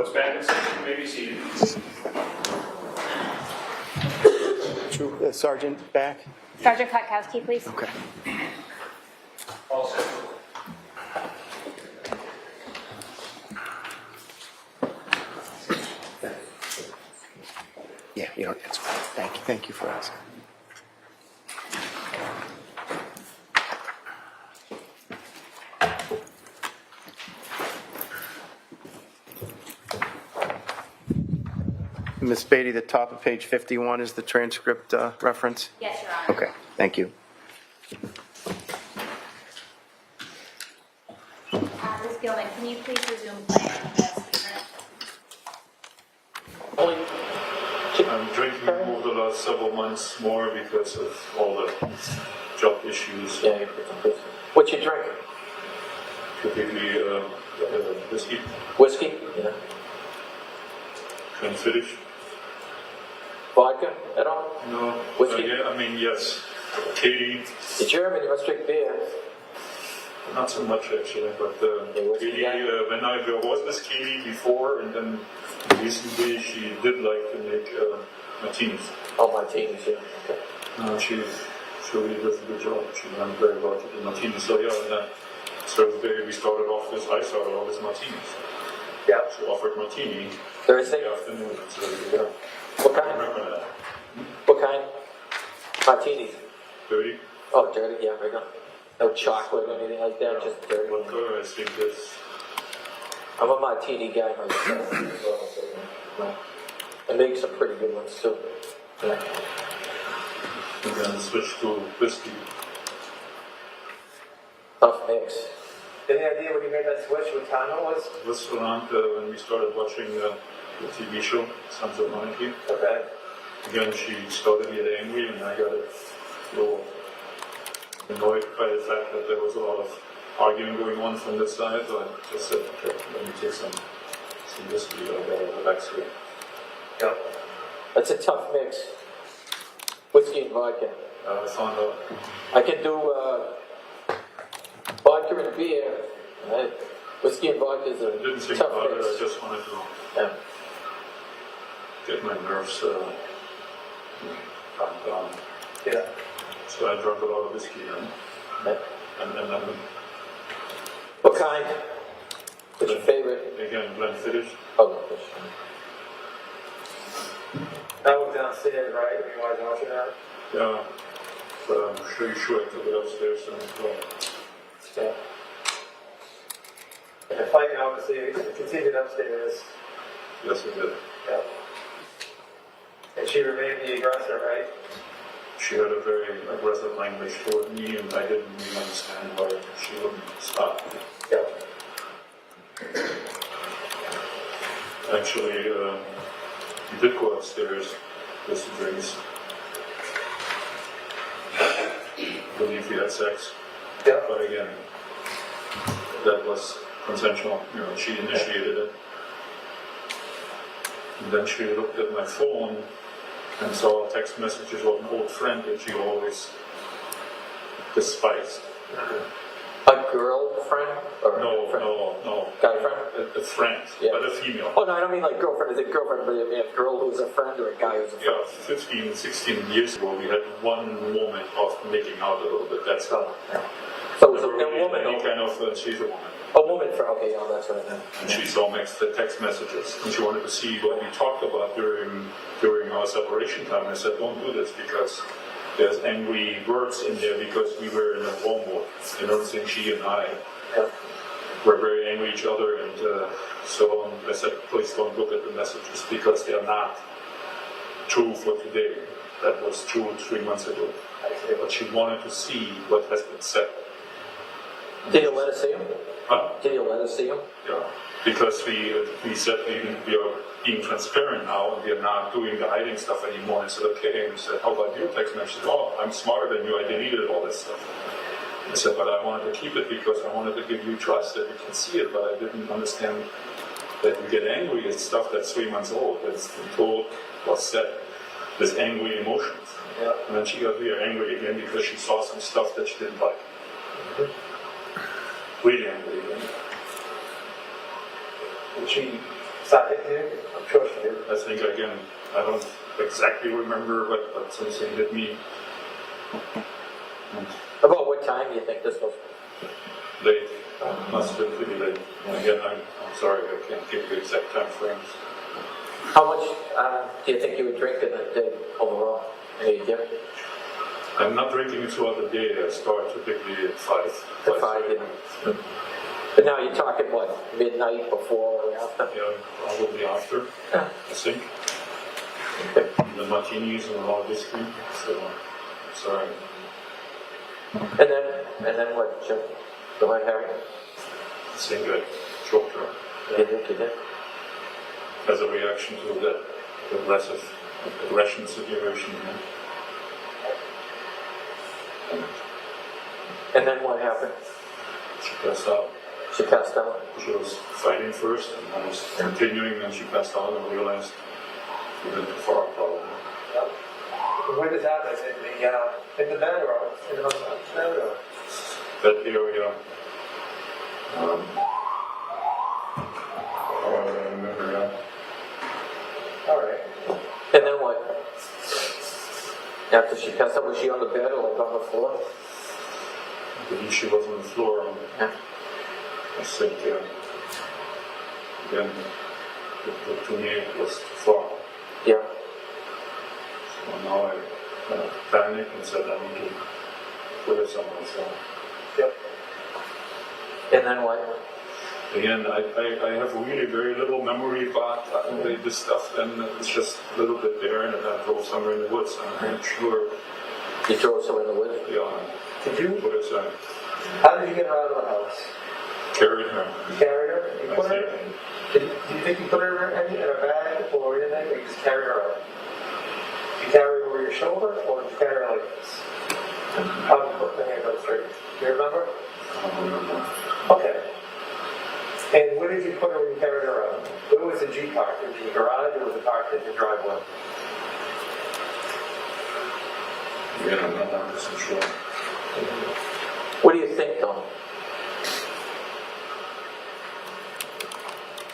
What's back in session? You may be seated. Sergeant back? Sergeant Kotkowski, please. Okay. All set. Yeah, you don't, it's fine. Thank you for asking. Ms. Beatty, the top of page 51 is the transcript reference? Yes, Your Honor. Okay, thank you. Ms. Gilman, can you please resume playing the statement? Drinking over the last several months more because of all the job issues. Yeah, what you drinking? Typically, whiskey, Whiskey? Yeah. Glenfiddich. Vodka at all? No. Whiskey? Yeah, I mean, yes. Katie, You're German, you must drink beer. not so much actually, but whiskey Katie, guy? when I was with Katie before, and then recently she did like to make martinis. Oh, martinis, yeah. Okay. She really does a good job. She learned very well to do martinis. So yeah, and Thursday I started off with martinis. Yeah. She offered martini in Thursday? the afternoon. So yeah, What I kind? remember that. What kind? Martinis. 30. Oh, dirty, yeah, regular. No chocolate or anything like that, just dirty. What color I think is I'm a martini guy myself. I make some pretty good ones too. Yeah. and then switch to whiskey. Tough mix. Any idea when you made that switch, what time it was? It was around when we started watching the TV show, Sons of Monarchy. Okay. Again, she started to get angry, and I got a little annoyed by the fact that there was a lot of arguing going on from this side. So I just said, okay, let me take some whiskey. I gotta relax here. Yep. That's a tough mix. Whiskey and vodka. I found out. I can do vodka and beer. Right? Whiskey and vodka is I didn't a think tough about it. mix. I just wanted to Yeah. get my nerves calmed down. Yeah. So I drank a lot of whiskey then. Yeah. And then What kind? What's your favorite? again, Glenfiddich. Oh, no, fish. That was downstairs, right? You guys watching that? Yeah. But I'm sure I took it upstairs and well. Yeah. And the fight obviously it continued upstairs. Yes, it did. Yep. And she remained the aggressor, right? She had a very aggressive language toward me, and I didn't really understand why she wouldn't stop. Yep. Actually, we did go upstairs with some drinks. I believe we had sex. Yep. But again, that was consensual. You know, she initiated it. And then she looked at my phone and saw text messages of an old friend that she always despised. A girlfriend? Or No, a friend? no. Guy friend? A friend, Yeah. but a female. Oh, no, I don't mean like girlfriend as a girlfriend, but I mean a girl who's a friend or a guy who's a friend. Yeah, 15, 16 years ago, we had one moment of making out a little bit. That's all. Yeah. So it was Never a really woman. any kind of, she's a woman. A woman for, okay, yeah, that's what I meant. And she saw the text messages, and she wanted to see what we talked about during our separation time. And I said, don't do this because there's angry words in there because we were in a war mode. I don't think she and I were very angry at each other, and so I said, please don't look at the messages because they're not true for today. That was true 3 months ago. But she wanted to see what has been said. Did you let us see him? Huh? Did you let us see him? Yeah, because we said we are being transparent now, and we are not doing the hiding stuff anymore. And I said, okay. And we said, how about your text messages? Oh, I'm smarter than you. I deleted all this stuff. I said, but I wanted to keep it because I wanted to give you trust that you can see it, but I didn't understand that you get angry at stuff that's 3 months old, that's been told, was said, with angry emotions. Yeah. And then she got really angry again because she saw some stuff that she didn't like. Really angry again. Did she Sorry, I'm sure she did. I think again, I don't exactly remember, but something hit me About what time do you think this was? late. Must have been pretty late. And again, I'm sorry, I can't give you exact time frames. How much do you think you would drink in a day overall? Any idea? I'm not drinking it throughout the day. I start typically at 5. At 5, yeah. But now you're talking what, midnight, before or after? Yeah, probably after, Yeah. I think. The martinis and all whiskey. So, sorry. And then what, Jim? Go ahead, Harry. I think I choked her You think you did? as a reaction to that aggression situation. And then what happened? She passed out. She passed out. She was fighting first, and I was continuing, and she passed out and realized we went too far, probably. Where does that happen? In the bed or in the bed or? That area, I remember, yeah. All right. And then what? After she passed out, was she on the bed or like on the floor? I believe she was on the floor. Yeah. I think, again, to me it was too far. Yeah. So now I panicked and said I need to put her somewhere. So Yep. And then what? again, I have really very little memory about this stuff, and it's just a little bit there, and I drove somewhere in the woods. I'm not sure. You drove someone in the woods? Yeah, Did you? what is that? How did you get her out of the house? Carried her. You carried her? You I put her? think. Do you think you put her in a bag or anything, or you just carried her out? You carried her over your shoulder, or did you carry her like this? How did you put the hand up straight? Do you remember? I don't remember. Okay. And where did you put her when you carried her out? Where was the Jeep parked? In the garage or was it parked in the driveway? Yeah, I'm not 100% sure. What do you think, though?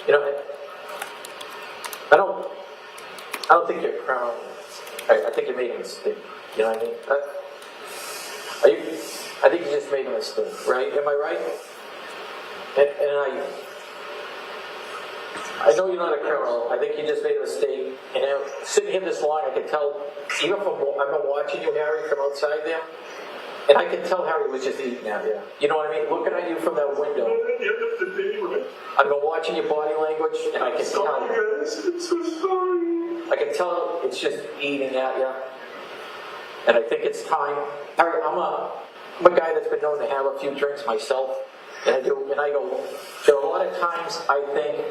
You know, I don't think you're criminal. I think you made a mistake. You know what I mean? I think you just made a mistake, right? Am I right? And I know you're not a criminal. I think you just made a mistake. And sitting here this long, I can tell, even from I've been watching you, Harry, from outside there, and I can tell Harry was just eating at you. You know what I mean? Looking at you from that window. At the end of the day, right? I've been watching your body language, and I can tell. guys, I'm so sorry. I can tell it's just eating at you. And I think it's time. Harry, I'm a guy that's been known to have a few drinks myself. And I go, there are a lot of times I think,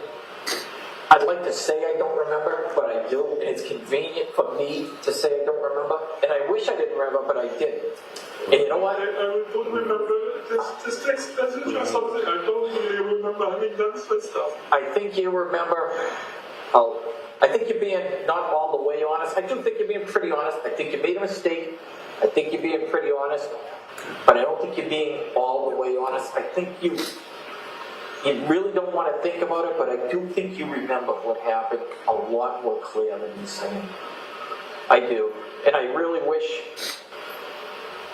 I'd like to say I don't remember, but I do. And it's convenient for me to say I don't remember. And I wish I didn't remember, but I did. And you know what? I don't remember this text message or something. I don't really remember having done such stuff. I think you remember, I think you're being not all the way honest. I do think you're being pretty honest. I think you made a mistake. I think you're being pretty honest. But I don't think you're being all the way honest. I think you really don't want to think about it, but I do think you remember what happened a lot more clear than you saying. I do. And I really wish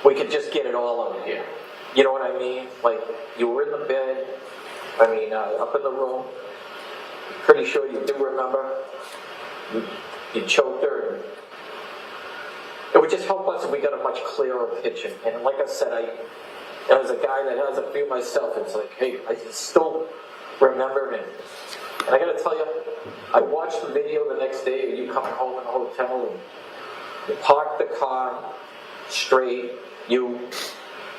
we could just get it all out of here. You know what I mean? Like, you were in the bed, up in the room. Pretty sure you do remember. You choked her. It would just help us if we got a much clearer picture. And like I said, as a guy that has a few myself, it's like, hey, I still remember it. And I got to tell you, I watched the video the next day of you coming home in the hotel, and you parked the car straight. You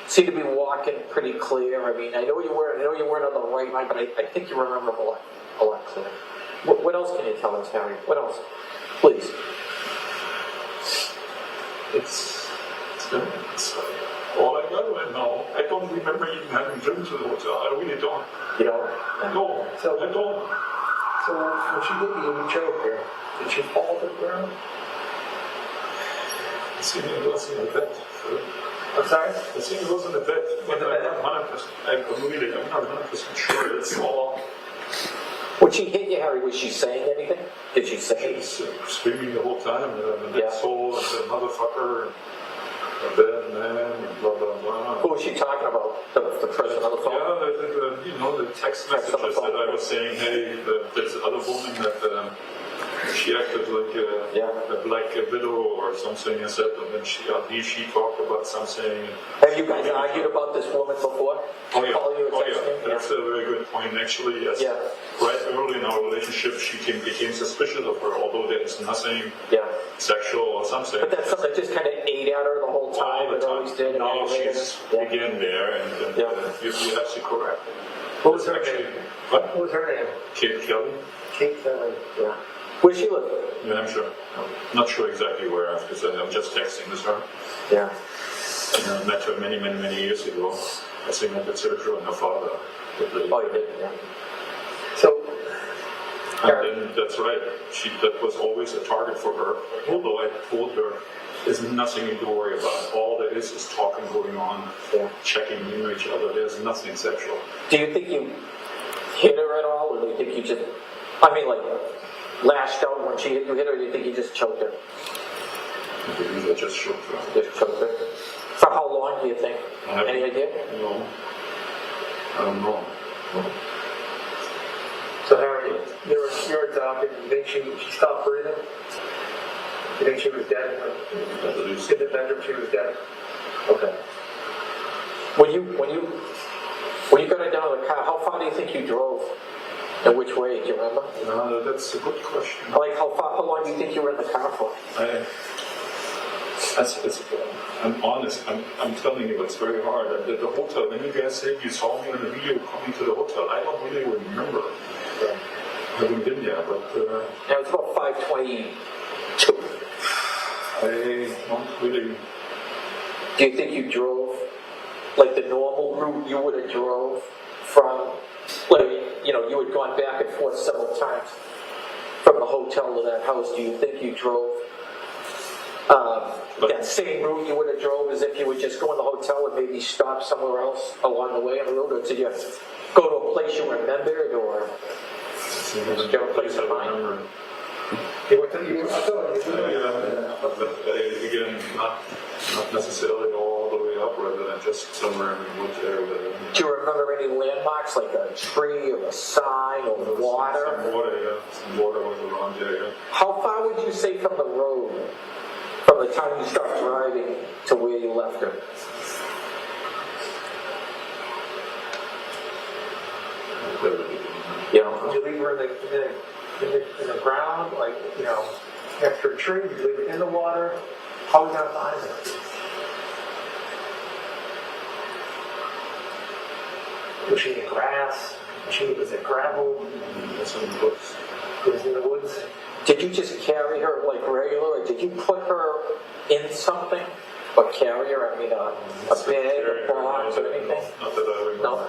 seem to be walking pretty clear. I know you weren't on the right line, but I think you remember a lot clearer. What else can you tell us, Harry? What else? Please. It's all I got right now. I don't remember even having driven to the hotel. I really don't. You know? No, So- I don't. So when she hit you and you choked her, did she fall to the ground? I think it was in a bed. I'm sorry? I think it was in a bed. But In the bed? I'm not 100%. I'm not 100% sure. It's all. When she hit you, Harry, was she saying anything? Did she say anything? She's screaming the whole time, and Yeah. asshole, and the motherfucker, and a bad man, and blah, blah, blah. Who was she talking about? The person on the phone? Yeah, you know, the text Text on the messages phone. that I was saying, hey, there's other woman that she acted like a black widow or something, and said, and then she talked about something. Have you guys argued about this woman before? Oh yeah, Calling you a text oh, yeah. me? That's a very good point. Actually, yes. Yeah. Right early in our relationship, she became suspicious of her, although there is nothing Yeah. sexual or something. But that's something that just kind of ate at her the whole time. all the It always time. did. Now aggravated she's her. Yeah. again there, and Yeah. you have to correct. What was her Actually, name? what? What was her name? Kate Kelly, Kate Kelly. Yeah. Where she live? New Hampshire. Not sure exactly where, because I'm just texting with her. Yeah. I met her many, many, many years ago. I think I did surgery on her father. Oh, you did? Yeah. So, And then that's right. That was always a target for her. Although I told her, there's nothing to worry about. All there is talking going on, Yeah. checking into each other. There's nothing sexual. Do you think you hit her at all, or do you think you just, I mean, like, lashed out when she hit you, or do you think you just choked her? I believe I just shook her. Just choked her? For how long do you think? Any idea? No. I don't know. so Harry, you're a doctor. You think she stopped breathing? You think she was dead? I believe so. In the bedroom, she was dead. Okay. When you got her down to the car, how far do you think you drove? And which way, do you remember? That's a good question. Like, how long do you think you were in the car for? I'm honest. I'm telling you, it's very hard. At the hotel, when you guys said you saw me in the video coming to the hotel, I don't really remember. I haven't been there, but Yeah, it was about 5:22. I don't really. Do you think you drove, like the normal route you would have drove from, like, you had gone back and forth several times from the hotel to that house. Do you think you drove that same route you would have drove as if you would just go in the hotel and maybe stop somewhere else along the way on the road? Or did you go to a place you remembered, or Did you have a place in mind? remember. You went to, I thought But again, not necessarily all the way up, rather than just somewhere in the woods area. Do you remember any landmarks, like a tree or a sign or water? Some water, yeah. Some water was around there, yeah. How far would you say from the road, from the time you start driving to where you left her? You know, did you leave her in the ground, like, next to a tree? Did you leave her in the water? How are we going to find her? Was she in grass? Was it gravel? That's in the books. Was it in the woods? did you just carry her like regular, or did you put her in something? Or carry her, I mean, a bed, a box, or anything? Not that I remember. No?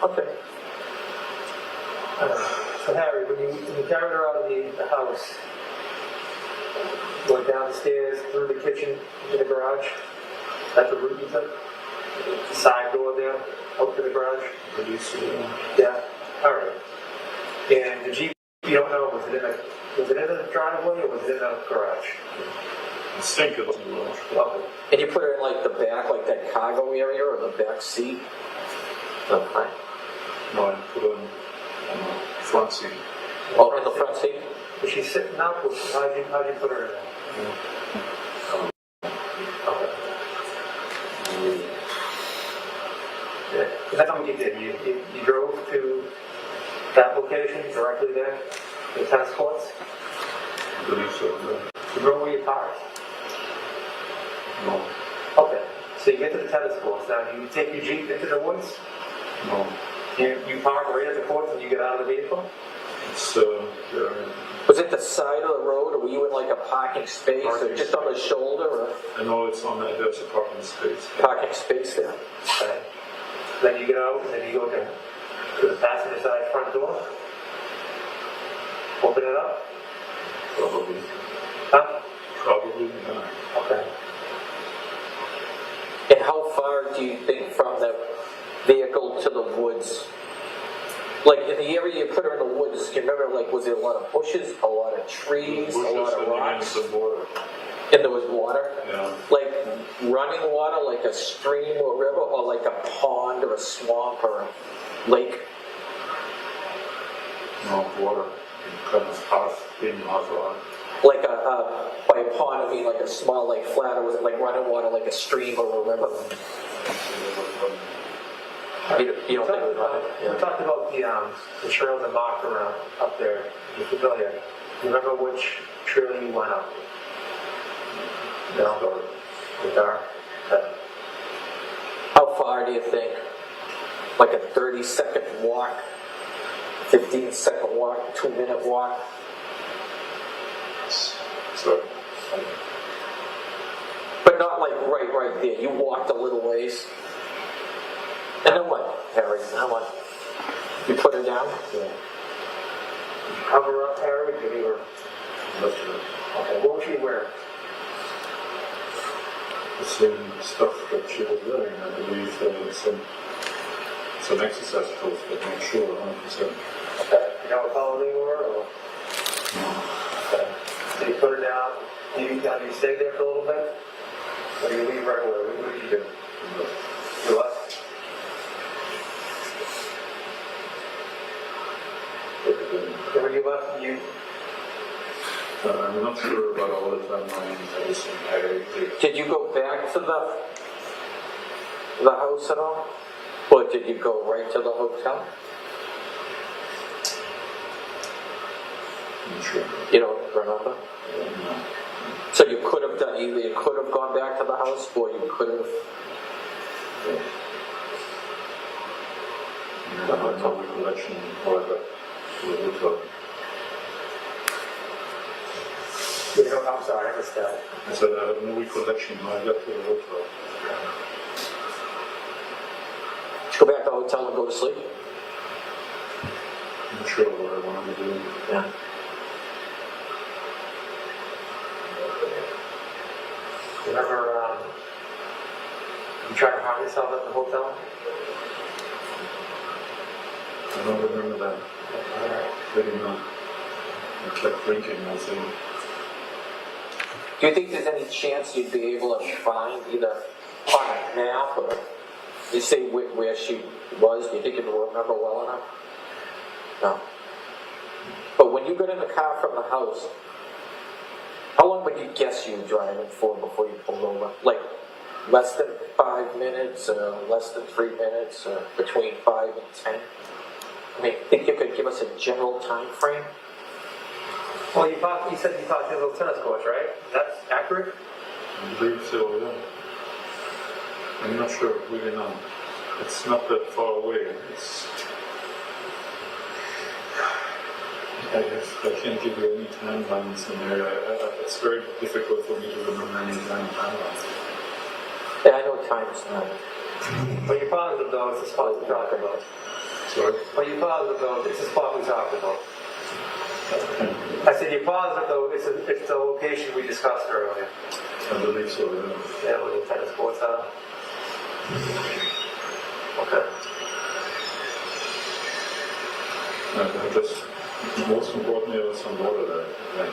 Okay. So Harry, when you carried her out of the house, went down the stairs, through the kitchen, into the garage, that's the route you took? The side door there, out to the garage? Yeah, all right. And the Jeep, you don't know, was it in the driveway or was it in the garage? I think it was in the garage. Okay. And you put her in like the back, like that cargo area, or the back seat? Okay. No, I put it in the front seat. Oh, in the front seat? Was she sitting up? How'd you put her in there? Okay. Yeah, that's what you did. You drove to that location directly there, the tennis courts. I believe so. Yeah. You drove where you parked. No. Okay. So you get to the tennis courts. Now, do you take your Jeep into the woods? No. You park right at the courts and you get out of the vehicle? It's yeah. Was it the side of the road, or were you in like a parking space, or Parking just on the shoulder, or I know it's on that. There's a parking space. parking space there? Okay. Then you get out and then you go to the passenger side front door. Open it up. Probably. Huh? Probably. Yeah. Okay. And how far do you think from the vehicle to the woods Like in the area you put her in the woods, you remember, like, was there a lot of bushes, a lot of trees, a lot Bushes of and even rocks? some water. And there was water? Yeah. Like running water, like a stream or river, or like a pond or a swamp or a lake? No water. Kind of half in, half out. Like by a pond, I mean like a small, like flat, or was it like running water, like a stream or a river? You don't think it was running? We talked about the trail that marked around up there. You're familiar? You remember which trail you went up? No. The dark. Okay. How far do you think? Like a 30-second walk, 15-second walk, 2-minute walk? So, But not like right there. You walked a little ways. And then what, Harry? Then what? You put her down? Yeah. Cover up, Harry? Did you Okay, what was she wearing? the same stuff that she was wearing, I believe, some exercise clothes, but not sure 100%. Okay. You know what color they were? Or? Okay. So you put her down. You stay there for a little bit? Or you leave right away? What did you do? You left? And when you left, I'm not sure about all the timeline. Did you go back to the house at all? Or did you go right to the hotel? I'm sure. You don't remember? No. So you could have done either. You could have gone back to the house, or you could have. I have no recollection or the hotel. you know, I'm sorry, I missed that. I said I have no recollection when I got to the hotel. Go back to the hotel and go to sleep? I'm not sure what I wanted to do. Yeah. Remember, you tried to harm yourself at the hotel? I don't remember that. Really not. I kept drinking, I think. Do you think there's any chance you'd be able to find either on a map or you say where she was? Do you think you'd remember well enough? No. But when you got in the car from the house, how long would you guess you were driving for before you pulled over? Like less than 5 minutes, or less than 3 minutes, or between 5 and 10? I mean, think you could give us a general time frame? Well, you said you talked to the little tennis coach, right? That's accurate? I believe so, yeah. I'm not sure, really not. It's not that far away. I can't give you any timelines in there. It's very difficult for me to remember any timelines. Yeah, I know time is not. But you're positive, though, it's the spot we talked about. Sorry? But you're positive, though, it's the spot we talked about. I said you're positive, though, it's the location we discussed earlier. I believe so, yeah. Yeah, where the tennis courts are. Okay. Most importantly, there was some water there. Yeah.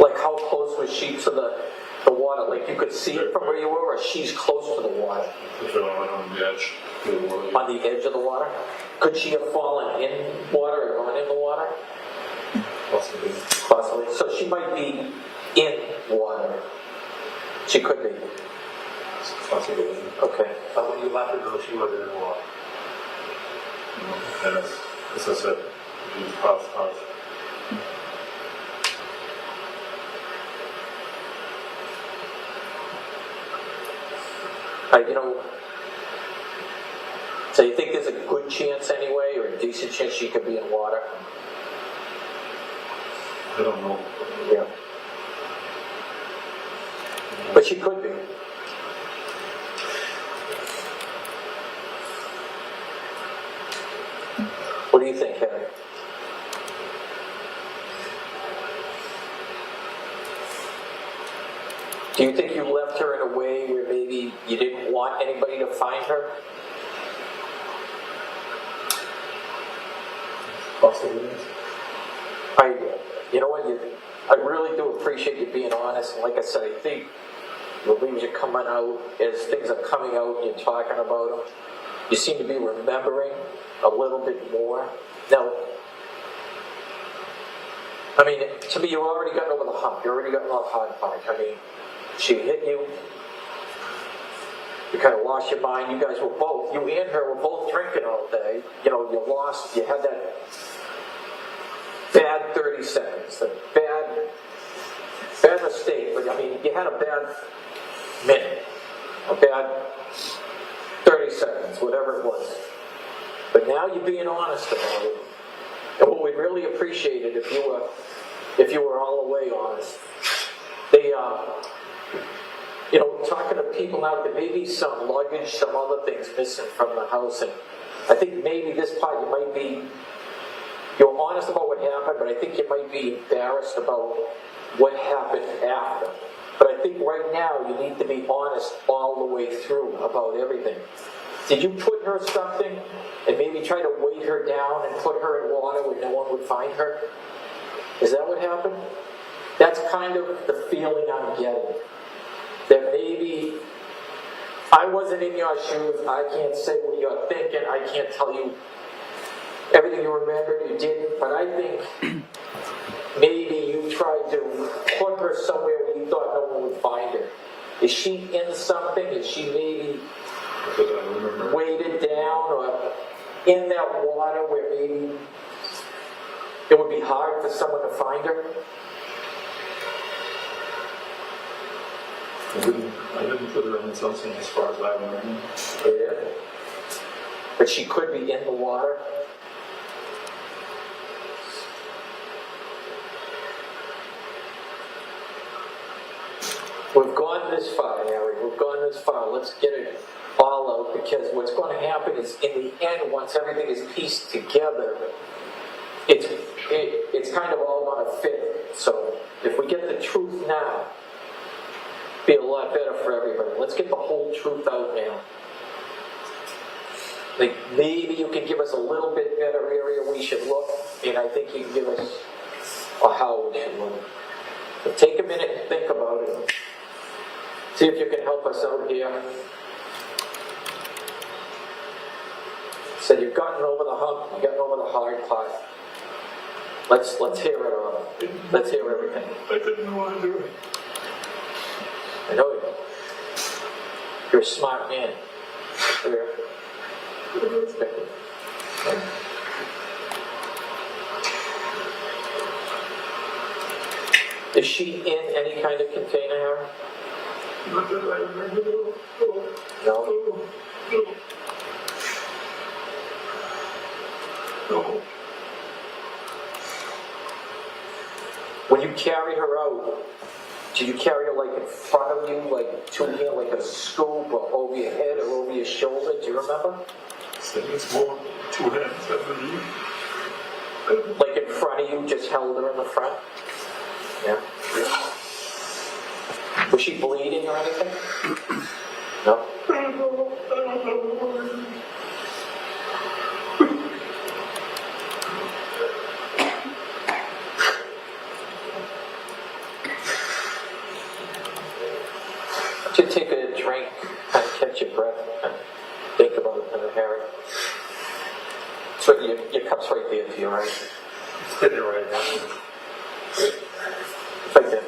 Like how close was she to the water? Like you could see it from where you were, or she's close to the water? Put her right on the edge of the water. On the edge of the water? Could she have fallen in water or gone in the water? Possibly. Possibly. So she might be in water. She could be. It's possible. Okay. But when you left her, though, she wasn't in the water. And as I said, it's half. So you think there's a good chance anyway, or a decent chance she could be in water? I don't know. Yeah. But she could be. What do you think, Harry? Do you think you left her in a way where maybe you didn't want anybody to find her? You know what, I really do appreciate you being honest, and like I said, I think the things are coming out, as things are coming out and you're talking about them, you seem to be remembering a little bit more. Now, I mean, to me, you've already gotten over the hump, you've already gotten off hard part. I mean, she hit you, you kind of lost your mind, you guys were both, you and her were both drinking all day, you know, you had that bad 30 seconds, a bad mistake, but I mean, you had a bad minute, a bad 30 seconds, whatever it was. But now you're being honest about it. And what we'd really appreciate it if you were all the way honest. They, you know, talking to people now, there may be some luggage, some other things missing from the house, and I think maybe this part you might be, you're honest about what happened, but I think you might be embarrassed about what happened after. But I think right now you need to be honest all the way through about everything. Did you put her something and maybe try to weight her down and put her in water where no one would find her? Is that what happened? That's kind of the feeling I'm getting. That maybe I wasn't in your shoes, I can't say what you're thinking, I can't tell you everything you remembered, you didn't, but I think maybe you tried to put her somewhere where you thought no one would find her. Is she in something? Is she maybe weighted down or in that water where maybe it would be hard for someone to find her? I didn't put her in something as far as I remember. Yeah. But she could be in the water. We've gone this far, Harry. We've gone this far. Let's get it all out, because what's going to happen is, in the end, once everything is pieced together, it's kind of all going to fit. So if we get the truth now, it'll be a lot better for everybody. Let's get the whole truth out now. Like, maybe you can give us a little bit better area we should look, and I think you can give us a how we should look. But take a minute and think about it. See if you can help us out here. So you've gotten over the hump, you've gotten over the hard part. Let's hear it all. Let's hear everything. I didn't want to do it. I know you. You're a smart man. Here. Is she in any kind of container, Harry? Not that I remember. No? No. When you carry her out, do you carry her like in front of you, like two here, like a scoop, or over your head or over your shoulder? Do you remember? I think it's more 2 hands, I believe. Like in front of you, just held her in the front? Yeah. Was she bleeding or anything? No? Just take a drink, kind of catch your breath, and think about it, Harry. So your cup's right there for you, right? It's sitting right now. It's like that.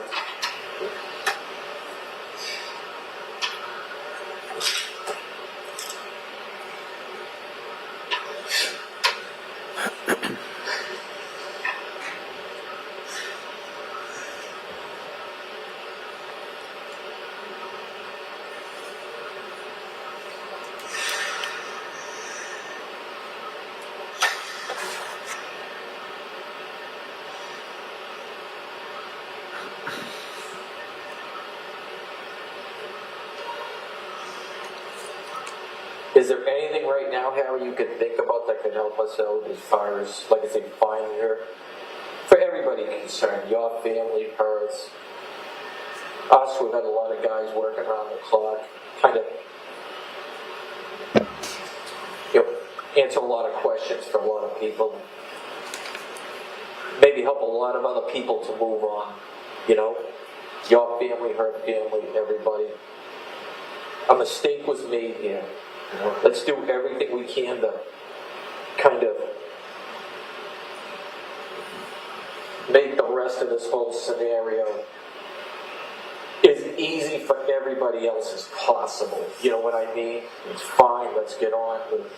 Is there anything right now, Harry, you can think about that could help us out as far as, like I say, finding her? For everybody concerned, your family, hers, us, we've had a lot of guys working around the clock, kind of, you know, answer a lot of questions for a lot of people. maybe help a lot of other people to move on, you know? Your family, her family, everybody. A mistake was made here. You know? Let's do everything we can to kind of make the rest of this whole scenario as easy for everybody else as possible. You know what I mean? It's fine, let's get on with.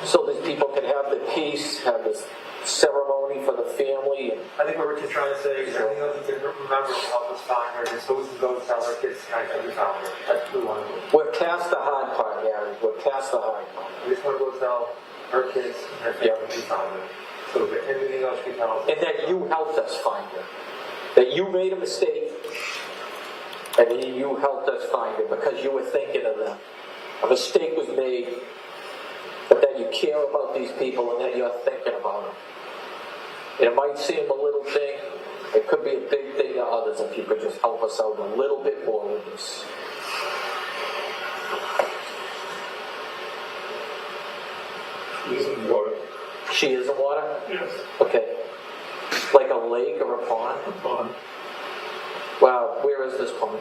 So that people can have the peace, have this ceremony for the family. And I think what Rich is trying to say is everything else you can remember to help us find her, just so we can go tell our kids kind of we found her. That's what we want to do. we're past the hard part, Gary. We're past the hard part. We just want to go tell her kids and her family we found her. So that anything else we tell us. And that you helped us find her. That you made a mistake, and you helped us find her because you were thinking of them. A mistake was made, but that you care about these people and that you're thinking about them. And it might seem a little thing, it could be a big thing to others if you could just help us out a little bit more with this. Isn't water? She is in water? Yes. Okay. Like a lake or a pond? Pond. Wow, where is this pond?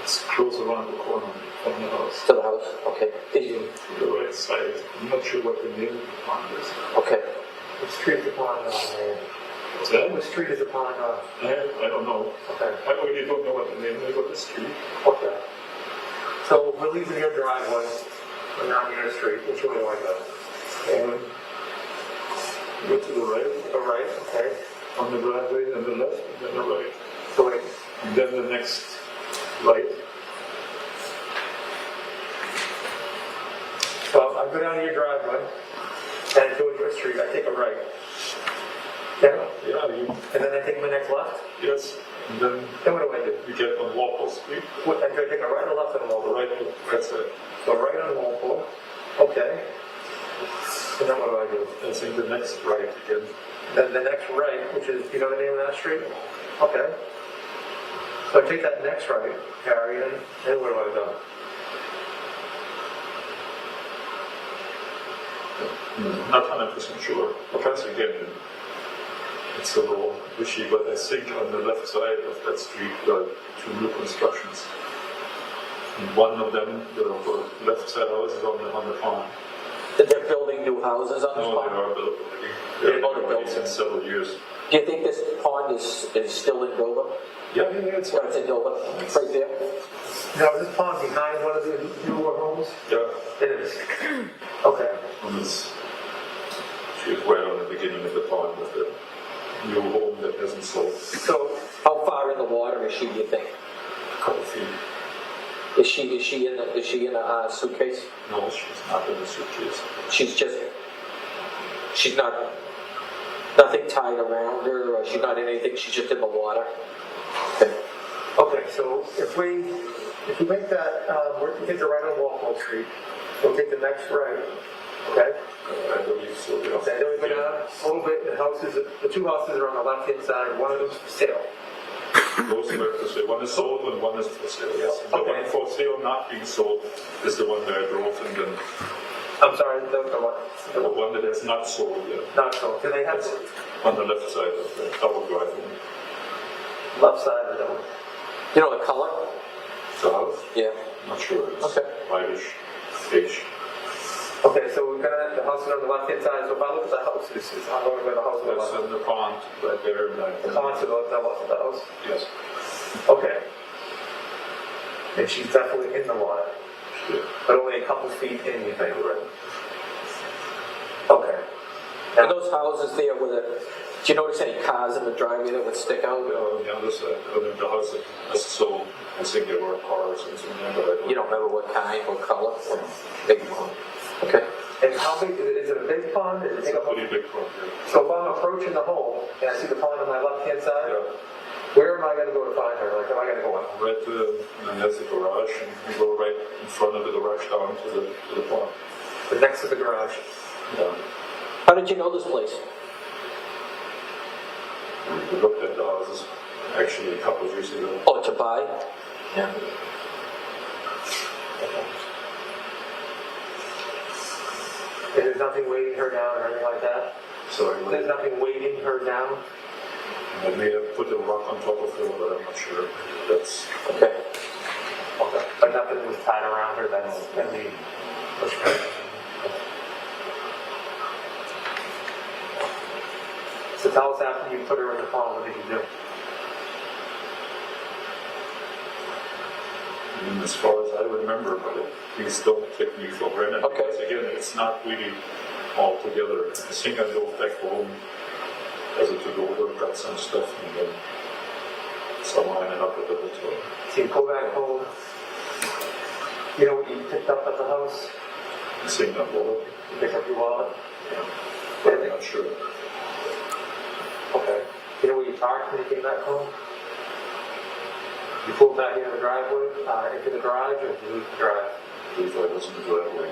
It's close around the corner from the house. To the house? Okay. Is you? To the right side. I'm not sure what the name of the pond is. Okay. What street is the pond on there? What's that? What street is the pond on? I don't know. Okay. I really don't know what the name is of the street. Okay. So we're leaving your driveway, we're not near the street, which way do I go? Go to the right, Go right, okay. on the driveway, and the left, and then the right. So wait, And then the next right. so I go down to your driveway, and I go to your street, I take a right. Yeah, Yeah, you, and then I take my next left, yes. And then then what do I do? you get on Walpole Street. What, I take a right or left on The Walpole? right, that's it. So right on Walpole, okay. And then what do I do? I think the next right again. Then the next right, which is, you know the name of that street? Okay. So I take that next right, Harry, and then where do I go? Not 100% sure. Because again, it's a little wishy, but I think on the left side of that street there are two new constructions. And one of them, the left side house is on the pond. That they're building new houses on this No, they pond? are built already. They're Oh, they're already built. since several years. Do you think this pond is still in Dover? Yeah, it's Yeah, it's in Dover, right there. Now, is this pond behind one of the newer homes? yeah. It is. Okay. And she was right on the beginning of the pond with the new home that hasn't sold. So, How far in the water is she, do you think? A couple feet. Is she in a suitcase? No, she's not in the suitcase. She's not, nothing tied around her, or she's not in anything, she's just in the water? Okay. okay, so if we make that, we're to take the right on Walpole Street, we'll take the next right, okay? I believe so, yeah. Okay, then we go down a little bit, the two houses are on the left-hand side, one of them's for sale. Both are for sale. One is sold and one is for sale, yes. And the Okay. one for sale not being sold is the one that I drove and then I'm sorry, the what? the one that is not sold yet. Not so, do they have On the left side of the double driveway. left side of the door? You know the color? The house? Yeah. Not sure. It's Okay. whitish, beige. Okay, so we're gonna, the house is on the left-hand side, so if I look at the house, I'm going to go to the house on the That's left. in the pond right there. And The pond to the left of the house? yes. Okay. And she's definitely in the water, Yeah. but only a couple feet in, you think, right? Okay. And those houses there with it, do you notice any cars in the driveway that would stick out? On the other side, the house that was sold, I think there were cars and something there, but I You don't remember what kind, what color? Big one. Okay. And how big, is it a big pond? Is it It's take a up pretty big pond here. So if I'm approaching the home, and I see the pond on my left-hand side, Yeah. where am I gonna go to find her? Like, am I gonna go on? Right and there's the garage, and we go right in front of the garage down to the pond. The next to the garage? Yeah. How did you know this place? We looked at the houses actually a couple of years ago. Oh, to buy? Yeah. And there's nothing weighing her down or anything like that? So There's nothing weighting her down? I may have put a rock on top of her, but I'm not sure. That's Okay. Okay. But nothing was tied around her, that's gonna be pushed back. So tell us after you put her in the phone, what did you do? as far as I remember, but please don't take me for granted. Okay. Because again, it's not really all together. I think I go back home as a to-go work, got some stuff, and then somehow I ended up with the hotel. So you go back home, you know what you picked up at the house? I think that wallet. You picked up your wallet? But I'm not sure. Okay. You know where you parked when you came back home? You pulled back into the driveway, into the garage, or did you leave the drive? I believe I was in the driveway.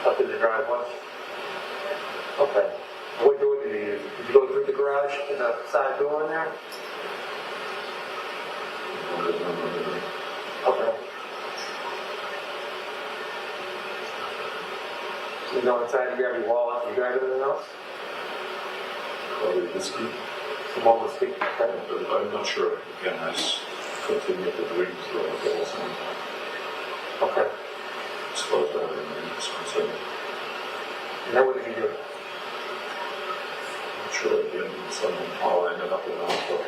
Up in the driveway? Okay. What door did you use? Did you go through the garage and the side door in there? I don't remember. Okay. So you go inside, you grab your wallet, you grab anything else? Probably whiskey. Some more whiskey. Okay. But I'm not sure. Again, I continued to drink throughout the whole thing. Okay. As far as that is concerned. And then what did you do? I'm sure again, somehow I ended up in the hospital.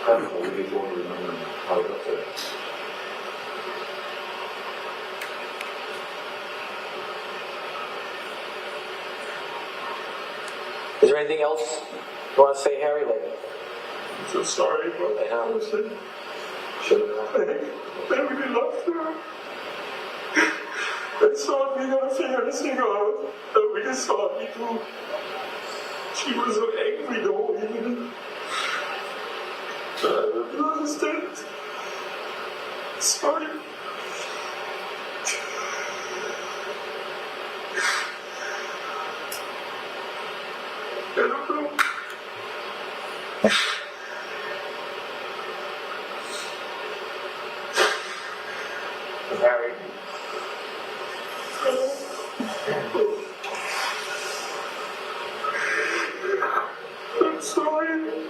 I really don't remember how I got there. Is there anything else you want to say, Harry? I'm so sorry, but Yeah. honestly, Should have. I really loved her. I thought we gotta figure this thing out. I really thought we do. She was so angry the whole evening. I don't understand. Sorry. I don't know. Harry. I'm sorry.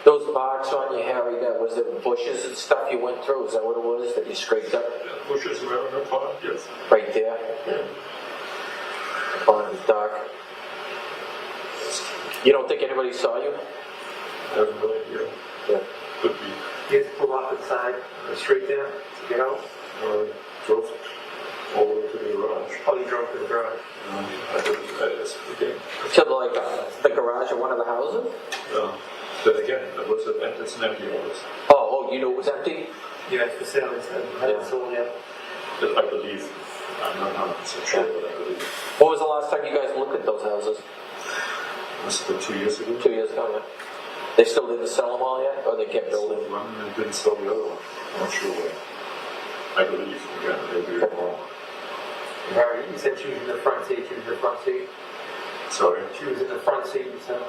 Those marks on you, Harry, that was it bushes and stuff you went through? Is that what it was that you scraped up? Bushes were on her part, yes. Right there? On the dark. You don't think anybody saw you? I have no idea. Yeah. Could be. You had to pull off the side, go straight there to get out? Or drove all the way to the garage. Oh, you drove to the garage. I didn't, again. To the garage of one of the houses? Then again, it was it's an empty house. Oh, you knew it was empty? Yeah, it's for sale, it said, hadn't sold yet. That I believe. I'm not 100% sure, but I believe. What was the last time you guys looked at those houses? Must have been 2 years ago. 2 years ago, yeah. They still didn't sell them all yet? Or they kept building? One and didn't sell the other one. I'm not sure why. I believe, again, maybe wrong. Harry, you said she was in the front seat, she was in the front seat. Sorry. She was in the front seat, you said.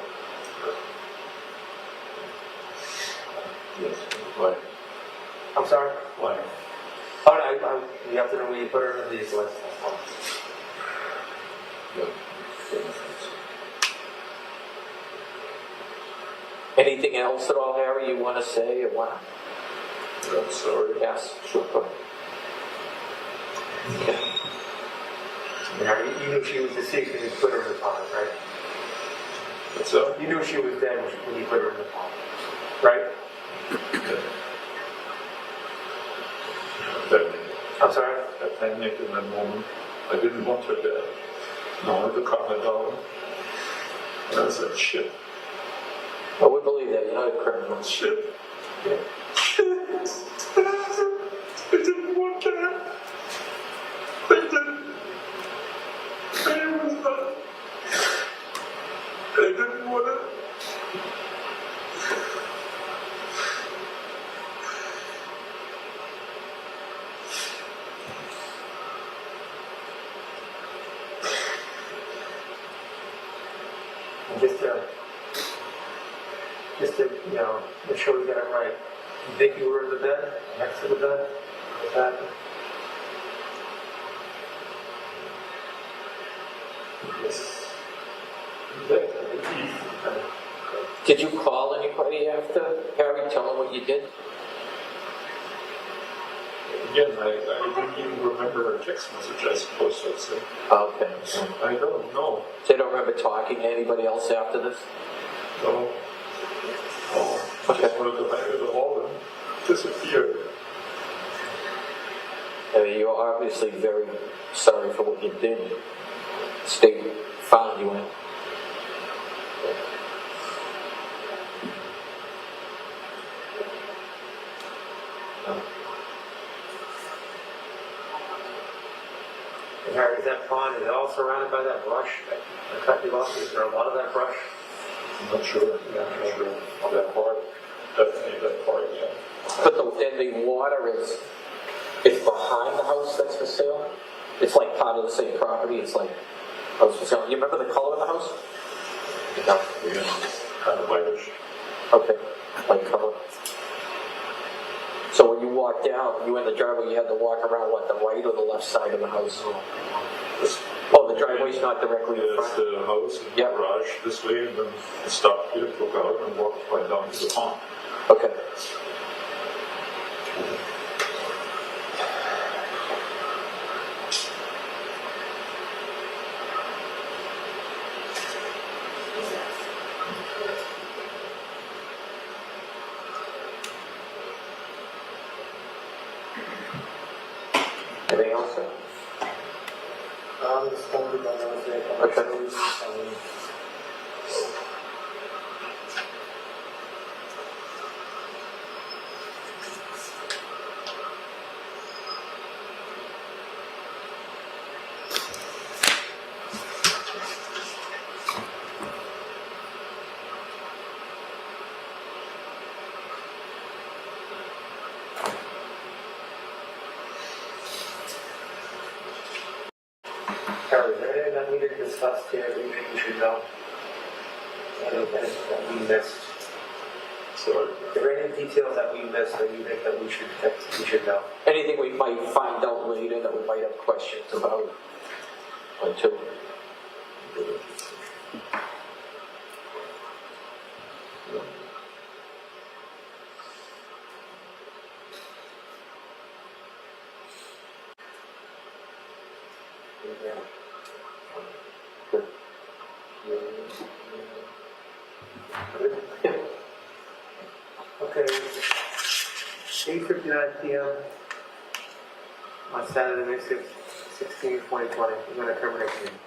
Yes. Why? I'm sorry? Why? Oh, no, you have to know where you put her in the vehicle. That's all. Yeah. Anything else at all, Harry, you want to say or what? I'm sorry. Yes, sure. Go ahead. Okay. Harry, you knew she was deceased when you put her in the pond, right? What's that? You knew she was dead when you put her in the pond, right? I'm sorry? I panicked in that moment. I didn't want her dead. No, I had to calm her down. And I said, shit. Oh, we believe that. You're not a criminal. Shit. Yeah. Shit. I didn't want that. just to, you know, make sure we get it right. You think you were in the bed, next to the bed? What's happened? Yes. Did you call anybody after Harry, tell them what you did? Again, I didn't even remember a text message, I suppose I'd say. Okay. I don't know. So you don't remember talking to anybody else after this? No. Oh, I just wanted to hide it all and disappear. You're obviously very sorry for what you did. State found you in. And Harry, is that pond, is it all surrounded by that brush? I cut you off, is there a lot of that brush? I'm not sure. I'm not sure. On that part, definitely that part, yeah. But the water is, it's behind the house that's for sale? It's like part of the same property, it's like, house for sale. You remember the color of the house? No. Yeah, kind of whitish. Okay, light color. So when you walk down, you were in the driveway, you had to walk around, what, the right or the left side of the house? Oh, the driveway's not directly in There's front? the house and the Yeah. garage this way, and then stop here, took out, and walked right down to the pond. Okay. Anything else, sir? Just told you about that. Okay. Harry, is there anything that we didn't discuss here that you think we should know? Anything that we missed? So, Are there any details that we missed that you think that we should know? Anything we might find out later that we might have questions about? Or two? Good. Okay. 8:59 p.m. on Saturday, May 6th, 2020. We're going to terminate the meeting.